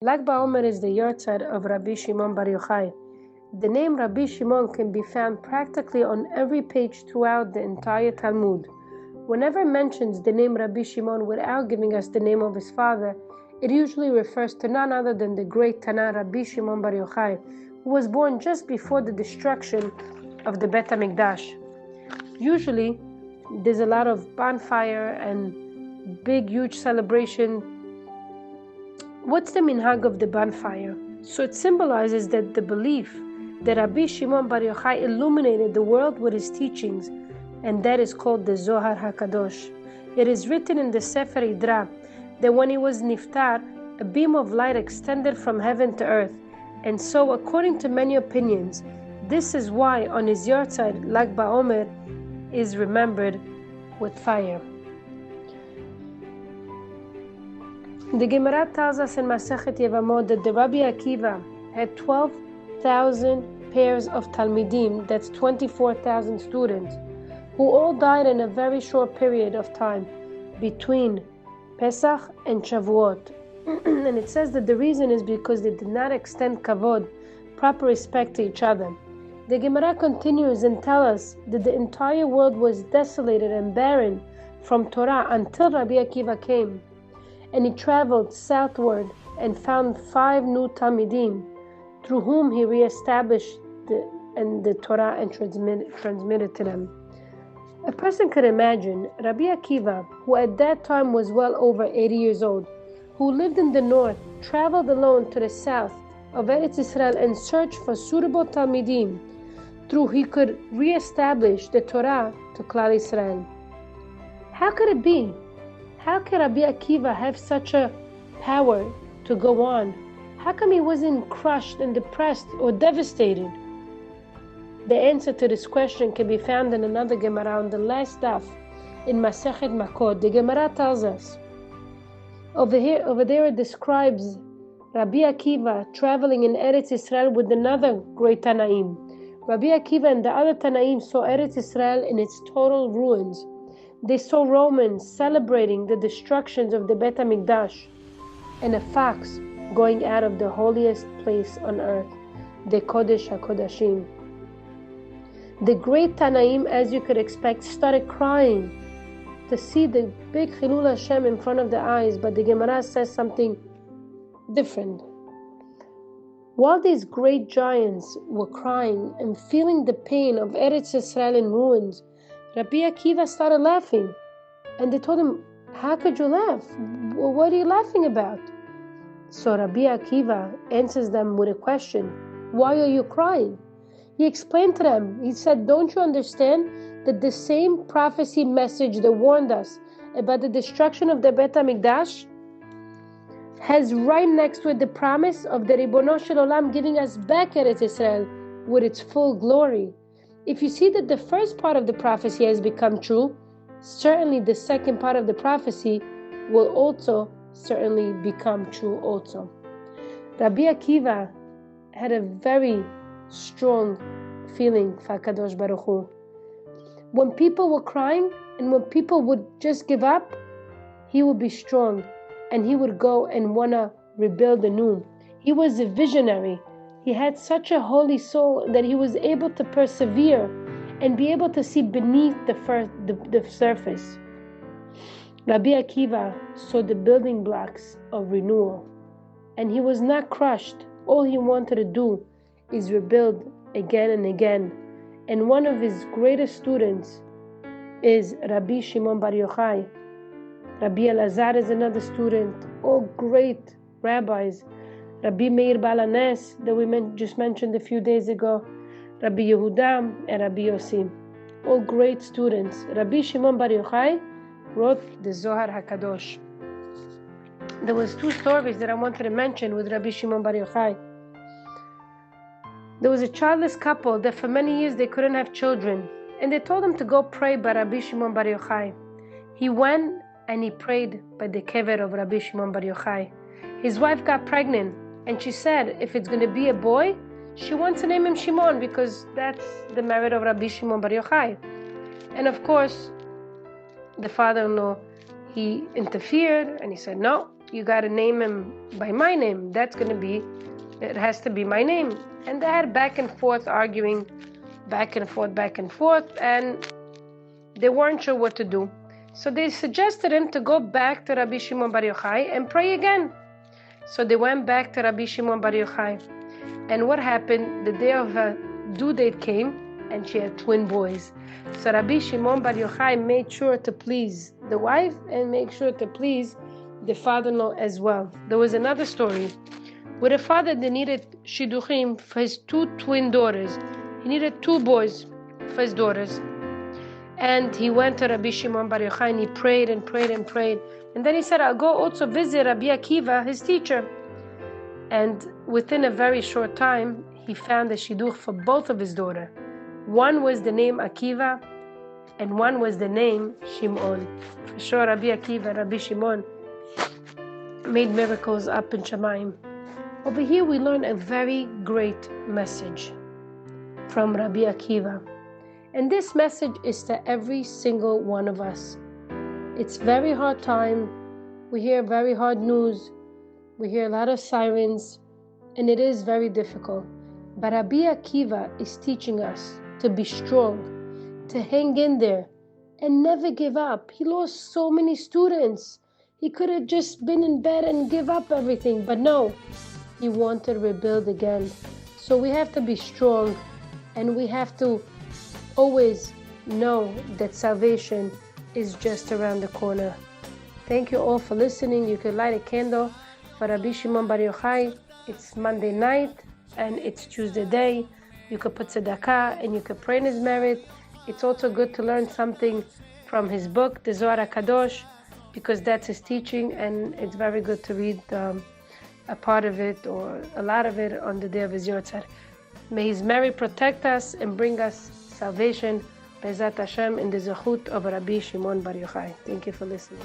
Lag BaOmer is the yahrzeit of Rabbi Shimon Bar Yochai. The name Rabbi Shimon can be found practically on every page throughout the entire Talmud. Whenever it mentions the name Rabbi Shimon without giving us the name of his father, it usually refers to none other than the great Tana Rabbi Shimon Bar Yochai, who was born just before the destruction of the Bet HaMikdash. Usually, there's a lot of bonfire and big, huge celebration. What's the minhag of the bonfire? So it symbolizes that the belief that Rabbi Shimon Bar Yochai illuminated the world with his teachings, and that is called the Zohar HaKadosh. It is written in the Sefer Idra that when he was niftar, a beam of light extended from heaven to earth, and so according to many opinions, this is why on his yahrzeit, Lag BaOmer is remembered with fire. The Gemara tells us in Masechet Yevamot that the Rabbi Akiva had 12,000 pairs of Talmidim, that's 24,000 students, who all died in a very short period of time between Pesach and Shavuot. And it says that the reason is because they did not extend kavod, proper respect to each other. The Gemara continues and tells us that the entire world was desolated and barren from Torah until Rabbi Akiva came. And he traveled southward and found 5 new Talmidim, through whom he reestablished the Torah and transmitted to them. A person could imagine Rabbi Akiva, who at that time was well over 80 years old, who lived in the north, traveled alone to the south of Eretz Israel and searched for suitable Talmidim, through he could reestablish the Torah to Klal Israel. How could it be? How could Rabbi Akiva have such a power to go on? How come he wasn't crushed and depressed or devastated? The answer to this question can be found in another Gemara on the last daf in Masechet Makot. The Gemara tells us, over there it describes Rabbi Akiva traveling in Eretz Israel with another great Tanaim. Rabbi Akiva and the other Tanaim saw Eretz Israel in its total ruins. They saw Romans celebrating the destructions of the Bet HaMikdash, and a fox going out of the holiest place on earth, the Kodesh HaKodashim. The great Tanaim, as you could expect, started crying to see the big Chilul Hashem in front of their eyes, but the Gemara says something different. While these great giants were crying and feeling the pain of Eretz Israel in ruins, Rabbi Akiva started laughing, and they told him, "How could you laugh? What are you laughing about?" So Rabbi Akiva answers them with a question, "Why are you crying?" He explained to them, he said, "Don't you understand that the same prophecy message that warned us about the destruction of the Bet HaMikdash has right next to it the promise of the Ribono Shel Olam giving us back Eretz Israel with its full glory? If you see that the first part of the prophecy has become true, certainly the second part of the prophecy will also certainly become true also." Rabbi Akiva had a very strong feeling for HaKadosh Baruch Hu. When people were crying and when people would just give up, he would be strong and he would go and want to rebuild anew. He was a visionary. He had such a holy soul that he was able to persevere and be able to see beneath the surface. Rabbi Akiva saw the building blocks of renewal, and he was not crushed. All he wanted to do is rebuild again and again. And one of his greatest students is Rabbi Shimon Bar Yochai. Rabbi Elazar is another student, all great rabbis. Rabbi Meir Baal HaNes, that we just mentioned a few days ago, Rabbi Yehuda and Rabbi Yossi, all great students. Rabbi Shimon Bar Yochai wrote the Zohar HaKadosh. There was 2 stories that I wanted to mention with Rabbi Shimon Bar Yochai. There was a childless couple that for many years they couldn't have children, and they told him to go pray by Rabbi Shimon Bar Yochai. He went and he prayed by the kever of Rabbi Shimon Bar Yochai. His wife got pregnant, and she said if it's going to be a boy, she wants to name him Shimon because that's the merit of Rabbi Shimon Bar Yochai. And of course, the father-in-law, he interfered and he said, "No, you got to name him by my name. It has to be my name. And they had back and forth arguing, back and forth, and they weren't sure what to do. So they suggested him to go back to Rabbi Shimon Bar Yochai and pray again. So they went back to Rabbi Shimon Bar Yochai. And what happened? The day of her due date came, and she had twin boys. So Rabbi Shimon Bar Yochai made sure to please the wife and make sure to please the father-in-law as well. There was another story where the father needed shidduchim for his two twin daughters. He needed 2 boys for his daughters. And he went to Rabbi Shimon Bar Yochai and he prayed and prayed and prayed. And then he said, I'll go also visit Rabbi Akiva, his teacher. And within a very short time, he found a shidduch for both of his daughters. One was the name Akiva, and one was the name Shimon. For sure, Rabbi Akiva, Rabbi Shimon made miracles up in Shamayim. Over here, we learn a very great message from Rabbi Akiva. And this message is to every single one of us. It's very hard time. We hear very hard news. We hear a lot of sirens, and it is very difficult. But Rabbi Akiva is teaching us to be strong, to hang in there, and never give up. He lost so many students. He could have just been in bed and give up everything, but no, he wanted to rebuild again. So we have to be strong, and we have to always know that salvation is just around the corner. Thank you all for listening. You can light a candle for Rabbi Shimon Bar Yochai. It's Monday night and it's Tuesday day. You could put tzedakah and you could pray in his merit. It's also good to learn something from his book, the Zohar HaKadosh, because that's his teaching, and it's very good to read a part of it or a lot of it on the day of his Yochai. May his merit protect us and bring us salvation, Be'ezat Hashem, in the zechut of Rabbi Shimon Bar Yochai. Thank you for listening.